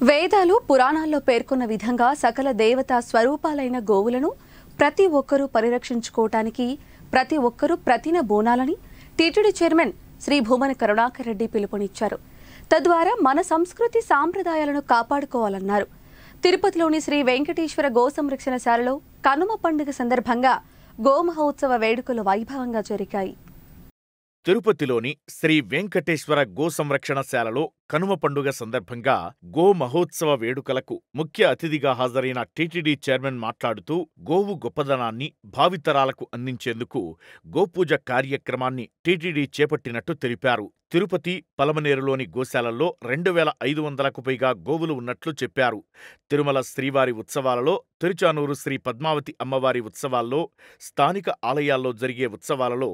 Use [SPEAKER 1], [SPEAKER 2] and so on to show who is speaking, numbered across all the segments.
[SPEAKER 1] వేదాలు పురాణాల్లో పేర్కొన్న విధంగా సకల దేవతా స్వరూపాలైన గోవులను ప్రతి ఒక్కరూ పరిరక్షించుకోవటానికి ప్రతి ఒక్కరూ ప్రతిన బోనాలని టీటీడీ చైర్మన్ శ్రీ భూమన కరుణాకర్ రెడ్డి పిలుపునిచ్చారు. తద్వారా మన సంస్కృతి సాంప్రదాయాలను కాపాడుకోవాలన్నారు. తిరుపతిలోని శ్రీ వెంకటేశ్వర గో సంరక్షణశాలలో కనుమ పండుగ సందర్భంగా గోమహోత్సవ వేడుకలు వైభవంగా జరిగాయి.
[SPEAKER 2] తిరుపతిలోని శ్రీ వెంకటేశ్వర గో సంరక్షణశాలలో కనుమ పండుగ సందర్భంగా గో మహోత్సవ వేడుకలకు ముఖ్య అతిథిగా హాజరైన టీటీడీ చైర్మన్ మాట్లాడుతూ గోవు గొప్పదనాన్ని భావితరాలకు అందించేందుకు గోపూజ కార్యక్రమాన్ని టీటీడీ చేపట్టినట్టు తెలిపారు. తిరుపతి, పలమనేరులోని గోశాలల్లో 2500కు పైగా గోవులు ఉన్నట్లు చెప్పారు. తిరుమల శ్రీవారి ఉత్సవాలలో, తిరుచానూరు శ్రీ పద్మావతి అమ్మవారి ఉత్సవాల్లో, స్థానిక ఆలయాల్లో జరిగే ఉత్సవాలలో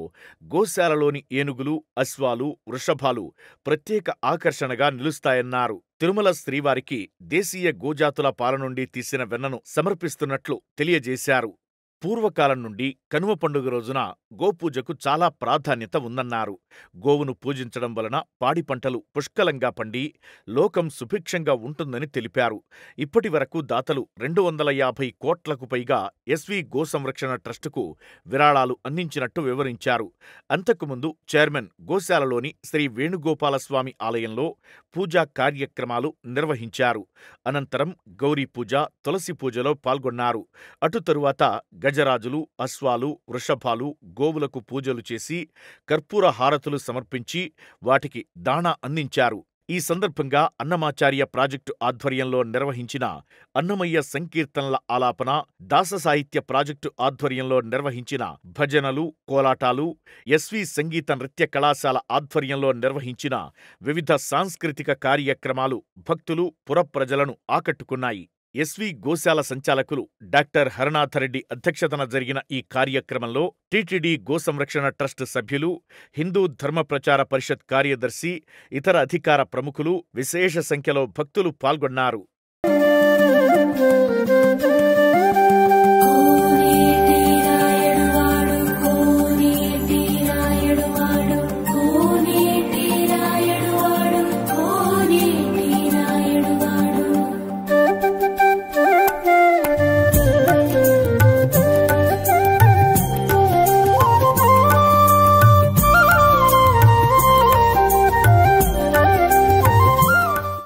[SPEAKER 2] గోశాలలోని ఏనుగులు, అశ్వాలు, వృషభాలు ప్రత్యేక ఆకర్షణగా నిలుస్తాయన్నారు. తిరుమల శ్రీవారికి దేశీయ గోజాతుల పాల నుండి తీసిన వెన్నను సమర్పిస్తున్నట్లు తెలియజేశారు. పూర్వకాలం నుండి కనుమ పండుగ రోజున గోపూజకు చాలా ప్రాధాన్యత ఉందన్నారు. గోవును పూజించడం వలన పాడి పంటలు పుష్కలంగా పండి లోకం సుభిక్షంగా ఉంటుందని తెలిపారు. ఇప్పటి వరకు దాతలు 250 కోట్లకు పైగా ఎస్వి గో సంరక్షణ ట్రస్టుకు విరాళాలు అందించినట్టు వివరించారు. అంతకుముందు చైర్మన్ గోశాలలోని శ్రీ వేణుగోపాలస్వామి ఆలయంలో పూజా కార్యక్రమాలు నిర్వహించారు. అనంతరం గౌరీ పూజ, తులసి పూజలో పాల్గొన్నారు. అటు తరువాత గజరాజులు, అశ్వాలు, వృషభాలు, గోవులకు పూజలు చేసి కర్పూర హారతులు సమర్పించి వాటికి దాణా అందించారు. ఈ సందర్భంగా అన్నమాచార్య ప్రాజెక్టు ఆధ్వర్యంలో నిర్వహించిన అన్నమయ్య సంకీర్తనల ఆలాపన, దాస సాహిత్య ప్రాజెక్టు ఆధ్వర్యంలో నిర్వహించిన భజనలు, కోలాటాలు, ఎస్వి సంగీత నృత్య కళాశాల ఆధ్వర్యంలో నిర్వహించిన వివిధ సాంస్కృతిక కార్యక్రమాలు భక్తులు, పురప్రజలను ఆకట్టుకున్నాయి. ఎస్వి గోశాల సంచాలకులు డాక్టర్ హరనాథరెడ్డి అధ్యక్షతన జరిగిన ఈ కార్యక్రమంలో టీటీడీ గో సంరక్షణ ట్రస్ట్ సభ్యులు, హిందూ ధర్మ ప్రచార పరిషత్ కార్యదర్శి, ఇతర అధికార ప్రముఖులు, విశేష సంఖ్యలో భక్తులు పాల్గొన్నారు.